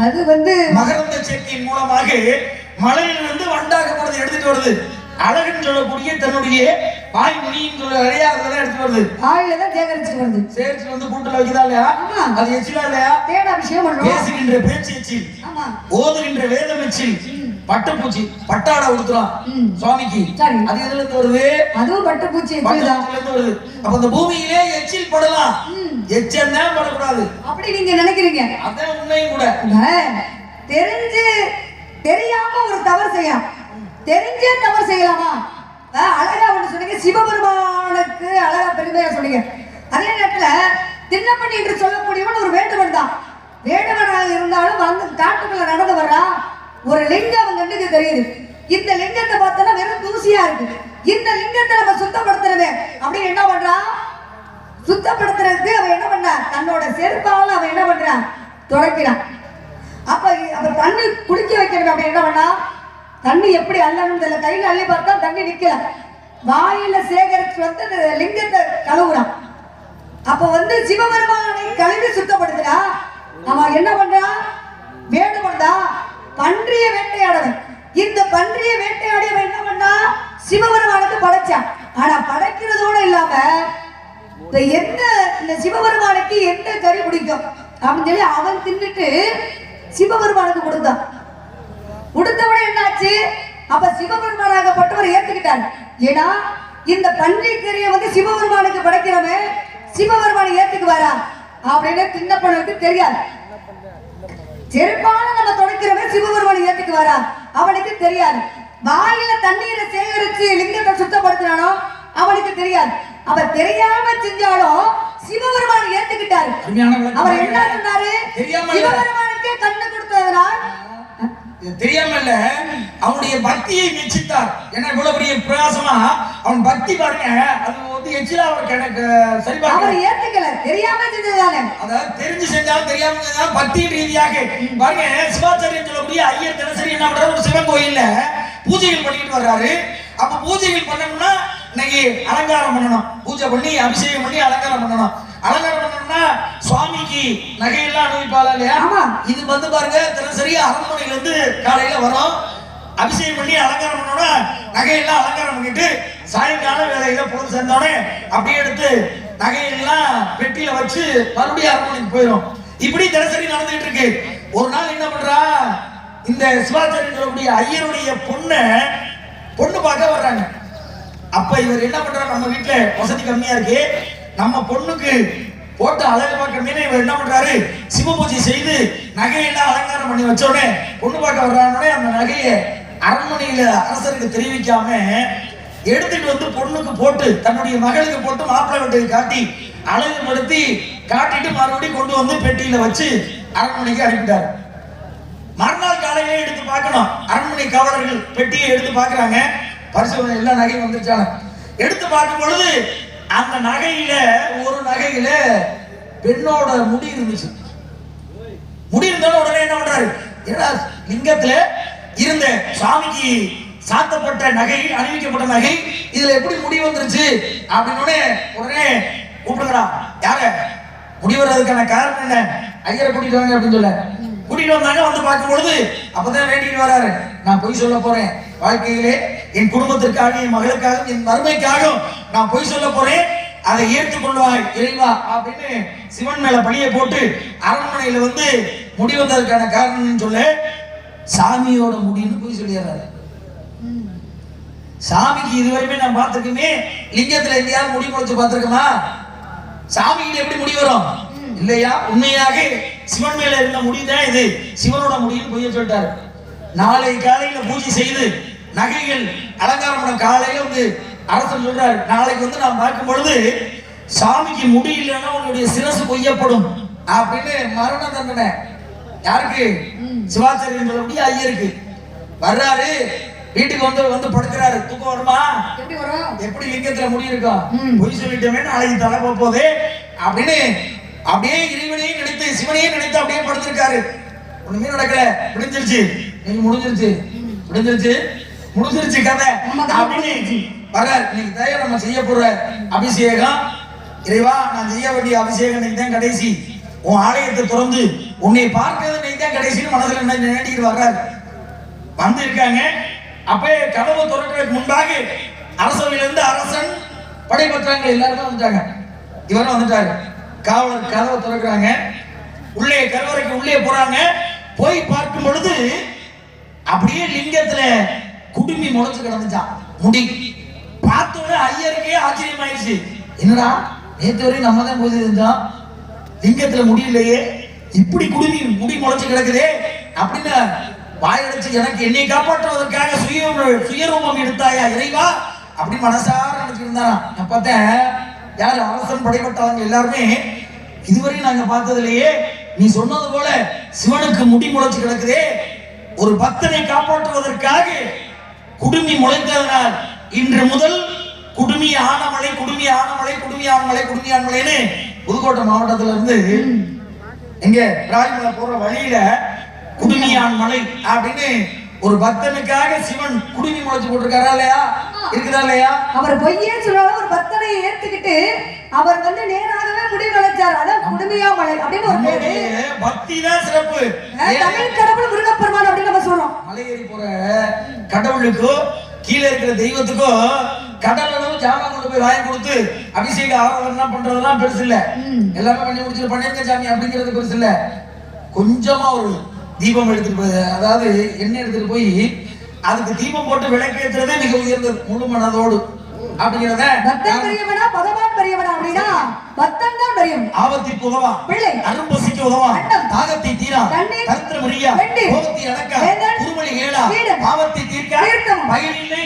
அது வந்து மகரந்த சேர்க்கையின் மூலமாக மலையிலிருந்து வண்டாகப்படுறது எடுத்துட்டு வருது. அழகுன்னு சொல்லக்கூடிய தன்னுடைய வாய் நுனின்னு சொல்ற அடையாளத்தை எடுத்துட்டு வருது. வாயில தான் சேகரிச்சு வருது. சேர்த்து வந்து கூட்டுல வைக்குதா இல்லையா? அது எச்சிலா இல்லையா? தேட விஷயம் பண்றோம். பேசுகின்ற பேச்சு எச்சில், ஓதுகின்ற வேதம் எச்சில், பட்டுப்பூச்சி பட்டாடை உடுத்துறோம் சுவாமிக்கு, அது இதுல இருந்து வருது. அதுவும் பட்டுப்பூச்சி எச்சில் தான் வருது. அப்ப அந்த பூமியிலே எச்சில் படலாம், எச்சல் தான் படக்கூடாது அப்படி நீங்க நினைக்கிறீங்க. அதான் உண்மையும் கூட. தெரிஞ்சு தெரியாம ஒரு தவறு செய்யலாம், தெரிஞ்சே தவறு செய்யலாமா? அழகா ஒன்று சொன்னீங்க, சிவபெருமானுக்கு அழகா பெருமையா சொன்னீங்க. அதே நேரத்துல திண்ணப்பண்ணி என்று சொல்லக்கூடியவன் ஒரு வேண்டுவன் தான். வேண்டுவனாக இருந்தாலும் வந்து காட்டுக்குள்ள நடந்து வர்றா ஒரு லிங்கம் அவன் கண்ணுக்கு தெரியுது. இந்த லிங்கத்தை பார்த்தோன்னா வெறும் தூசியா இருக்கு. இந்த லிங்கத்தை நம்ம சுத்தப்படுத்துறது அப்படின்னு என்ன பண்றான்? சுத்தப்படுத்துறதுக்கு அவன் என்ன பண்ண, தன்னோட செருப்பால அவன் என்ன பண்றான், துடைக்கிறான். அப்ப தண்ணி குடிக்க வைக்கணும் அப்படி என்ன பண்ணா, தண்ணி எப்படி அள்ளணும் தெரியல, கையில அள்ளி பார்த்தா தண்ணி நிக்கல, வாயில சேகரிச்சு வந்து லிங்கத்தை கழுவுறான். அப்ப வந்து சிவபெருமானை கழுவி சுத்தப்படுத்துறா. அவன் என்ன பண்றான், வேண்டுமண்டா பன்றிய வேட்டையாடவன். இந்த பன்றிய வேட்டையாடியவன் என்ன பண்ணா, சிவபெருமானுக்கு படைச்சான். ஆனா படைக்கிறதோட இல்லாம என்ன, இந்த சிவபெருமானுக்கு எந்த கறி பிடிக்கும் அப்படின்னு சொல்லி அவன் தின்னுட்டு சிவபெருமானுக்கு கொடுத்தான். கொடுத்தவன என்னாச்சு, அப்ப சிவபெருமானாகப்பட்டவர் ஏத்துக்கிட்டார். ஏன்னா இந்த பன்றிக்கறியை வந்து சிவபெருமானுக்கு படைக்கிறவன் சிவபெருமானை ஏத்துக்குவாரா அப்படின்னு திண்ணப்பனுக்கு தெரியாது. செருப்பால நம்ம தொடக்கிறவன் சிவபெருமானை ஏத்துக்குவாரா அவனுக்கு தெரியாது. வாயில தண்ணீரை சேகரிச்சு லிங்கத்தை சுத்தப்படுத்தினானோ அவனுக்கு தெரியாது. அவ தெரியாம செஞ்சாலும் சிவபெருமானை ஏத்துக்கிட்டாரு. அவர் என்ன சொன்னாரு, சிவபெருமானுக்கே கண்ணு கொடுத்ததுனால் தெரியாம இல்ல, அவனுடைய பக்தியை மெச்சித்தார். ஏன்னா இவ்வளவு பெரிய பிரயாசமா அவன் பக்தி பாருங்க, அது வந்து எச்சிலா அவர் சரி அவர் ஏத்துக்கல, தெரியாம செஞ்சதானே. அதாவது தெரிஞ்சு செஞ்சாலும் தெரியாம செஞ்சாலும் பக்தி ரீதியாக பாருங்க. சிவாச்சாரியன் சொல்லக்கூடிய ஐயர் தினசரி என்ன பண்றாரு, ஒரு சிவன் கோயில்ல பூஜைகள் பண்ணிட்டு வர்றாரு. அப்ப பூஜைகள் பண்ணணும்னா இன்னைக்கு அலங்காரம் பண்ணணும், பூஜை பண்ணி அபிஷேகம் பண்ணி அலங்காரம் பண்ணணும். அலங்காரம் பண்ணணும்னா சுவாமிக்கு நகையெல்லாம் அனுப்பிப்பாளா இல்லையா? இது வந்து பாருங்க தினசரி அரண்மனையில இருந்து காலையில வரும், அபிஷேகம் பண்ணி அலங்காரம் பண்ணோம்னா நகையெல்லாம் அலங்காரம் பண்ணிட்டு சாயங்கால வேலையில பொழுது சேர்ந்தோடனே அப்படியே எடுத்து நகையெல்லாம் பெட்டியில வச்சு மறுபடியும் அரண்மனைக்கு போயிடும். இப்படி தினசரி நடந்துகிட்டு இருக்கு. ஒரு நாள் என்ன பண்றா, இந்த சிவாச்சாரியன் சொல்லக்கூடிய ஐயருடைய பொண்ணு பார்க்க வர்றாங்க. அப்ப இவர் என்ன பண்றாரு, நம்ம வீட்டுல வசதி கம்மியா இருக்கு, நம்ம பொண்ணுக்கு போட்டு அழகு பார்க்கணுமே இவர் என்ன பண்றாரு, சிவ பூஜை செய்து நகையெல்லாம் அலங்காரம் பண்ணி வச்சோடனே பொண்ணு பார்க்க வர்றானே அந்த நகையை அரண்மனையில அரசருக்கு தெரிவிக்காம எடுத்துட்டு வந்து பொண்ணுக்கு போட்டு தன்னுடைய மகளுக்கு போட்டு மாப்பிள்ளை வீட்டுக்கு காட்டி அழகுபடுத்தி காட்டிட்டு மறுபடியும் கொண்டு வந்து பெட்டியில வச்சு அரண்மனைக்கு அனுப்பிட்டாரு. மறுநாள் காலையிலே எடுத்து பார்க்கணும், அரண்மனை காவலர்கள் பெட்டியை எடுத்து பார்க்கறாங்க. பரிசோதனை எல்லா நகையும் வந்துருச்சாங்க. எடுத்து பார்க்கும் பொழுது அந்த நகையில ஒரு நகையில பெண்ணோட முடி இருந்துச்சு. முடி இருந்தாலும் உடனே என்ன பண்றாரு, ஏன்னா லிங்கத்துல இருந்த சாமிக்கு சாத்தப்பட்ட நகை, அணிவிக்கப்பட்ட நகை, இதுல எப்படி முடி வந்துருச்சு அப்படின்னு உடனே கூப்பிடுங்கடா. யார முடி வர்றதுக்கான காரணம் என்ன, ஐயரை கூட்டிட்டு வாங்க அப்படின்னு சொல்ல கூட்டிட்டு வந்தாங்க. வந்து பார்க்கும் பொழுது அப்பதான் வேண்டிட்டு வராரு, நான் பொய் சொல்ல போறேன், வாழ்க்கையிலே என் குடும்பத்திற்காக, என் மகளுக்காக, என் மருமைக்காக நான் பொய் சொல்ல போறேன், அதை ஏற்றுக்கொள்வாய் இறைவா அப்படின்னு சிவன் மேல பழியை போட்டு அரண்மனையில வந்து முடி வந்ததற்கான காரணம் சொல்ல சாமியோட முடின்னு பொய் சொல்லிடுறாரு. சாமிக்கு இதுவரையுமே நான் பார்த்திருக்கேமே, லிங்கத்துல எங்கேயாவது முடி முளைச்சு பார்த்திருக்கமா? சாமிக்கு எப்படி முடி வரும் இல்லையா? உண்மையாக சிவன் மேல இருந்த முடிதான் இது, சிவனோட முடின்னு பொய்ய சொல்லிட்டாரு. நாளை காலையில பூஜை செய்து நகைகள் அலங்காரம் பண்ண காலையில வந்து அரசர் சொல்றாரு, நாளைக்கு வந்து நான் பார்க்கும் பொழுது சாமிக்கு முடி இல்லைன்னா உன்னுடைய சிரசு கொய்யப்படும் அப்படின்னு மரண தண்டனை யாருக்கு, சிவாச்சாரியன் சொல்லக்கூடிய ஐயருக்கு. வர்றாரு, வீட்டுக்கு வந்து படுக்கிறாரு. தூக்கம் வருமா? எப்படி லிங்கத்துல முடி இருக்கும், பொய் சொல்லிட்டோமே நாளைக்கு தலை போதே அப்படின்னு அப்படியே இறைவனையும் நினைத்து சிவனையும் நினைத்து அப்படியே படுத்திருக்காரு. ஒண்ணுமே நடக்கல, முடிஞ்சிருச்சு, நீங்க முடிஞ்சிருச்சு கதை அப்படின்னு வர்றாரு. இன்னைக்கு தயவு நம்ம செய்ய போற அபிஷேகம், இறைவா நான் செய்ய வேண்டிய அபிஷேகம் இன்னைக்கு தான் கடைசி, உன் ஆலயத்தை திறந்து உன்னை பார்க்கிறது நீ தான் கடைசின்னு மனசுல நினைக்கிட்டு வர்றாரு. வந்து இருக்காங்க. அப்பே கதவு திறக்கிறதுக்கு முன்பாக அரசவையிலிருந்து அரசன் படைபற்றாங்க எல்லாருமே வந்துட்டாங்க. இவரும் வந்துட்டாரு. காவலர் கதவை திறக்கிறாங்க. உள்ளே கருவறைக்கு உள்ளே போறாங்க. போய் பார்க்கும் பொழுது அப்படியே லிங்கத்துல குடுமி முளைச்சு கிடந்துச்சான் முடி. பார்த்தோட ஐயருக்கே ஆச்சரியமாயிடுச்சு. என்னடா நேற்று வரையும் நம்ம தான் பூஜை செஞ்சோம், லிங்கத்துல முடியலையே, இப்படி குடுமி முடி முளைச்சு கிடக்குதே அப்படின்னு வாயடைச்சு எனக்கு என்னை காப்பாற்றுவதற்காக சுயரூபம் எடுத்தாயா இறைவா அப்படின்னு மனசார நினைச்சிட்டு இருந்தாராம். நான் பார்த்தேன் யாரு அரசன் படைப்பட்டவங்க எல்லாருமே இதுவரையும் நாங்க பார்த்ததிலேயே நீ சொன்னது போல சிவனுக்கு முடி முளைச்சு கிடக்குதே, ஒரு பக்தனை காப்பாற்றுவதற்காக குடுமி முளைத்ததனால் இன்று முதல் குடுமி ஆனமலை குடுமி ஆனமலை குடுமி ஆனமலை குடுமி ஆனமலைன்னு புதுக்கோட்டை மாவட்டத்துல இருந்து எங்க ராஜமலை போற வழியில குடுமியான் மலை அப்படின்னு ஒரு பக்தனுக்காக சிவன் குடுமி முளைச்சு போட்டிருக்காரா இல்லையா? இருக்குதா இல்லையா? அவர் பொய்யே சொன்னாலும் ஒரு பக்தனை ஏத்துக்கிட்டு அவர் வந்து நேராகவே முடி வளைச்சார். அதான் குடுமியா மலை அப்படின்னு ஒரு பேரு. பக்தி தான் சிறப்பு. தமிழ் கடவுள் முருகப்பெருமான் அப்படின்னு நம்ம சொல்றோம். மலை ஏறி போற கடவுளுக்கோ கீழே இருக்கிற தெய்வத்துக்கோ கடல் அளவு ஜாமான் கொண்டு போய் வாங்கி கொடுத்து அபிஷேக ஆராதனை பண்றதெல்லாம் பெருசு இல்ல. எல்லாமே பண்ணி முடிச்சுட்டு பண்ணிருக்க சாமி அப்படிங்கிறது பெருசு இல்ல. கொஞ்சமா ஒரு தீபம் எடுத்துட்டு போய், அதாவது எண்ணெய் எடுத்துட்டு போய் அதுக்கு தீபம் போட்டு விளக்கேற்றுறதே மிக உயர்ந்தது முழு மனதோடு அப்படிங்கிறத. பக்தன் பெரியவனா பகவான் பெரியவனா அப்படின்னா பக்தன் தான் பெரியவன். ஆபத்தி புகவா பிள்ளை அரும்பசிக்கு உதவா தாகத்தை தீரா தரித்திர மரியா கோபத்தை அடக்கா குருமணி ஏழா பாவத்தை தீர்க்க தீர்த்தம் பயிரில்லை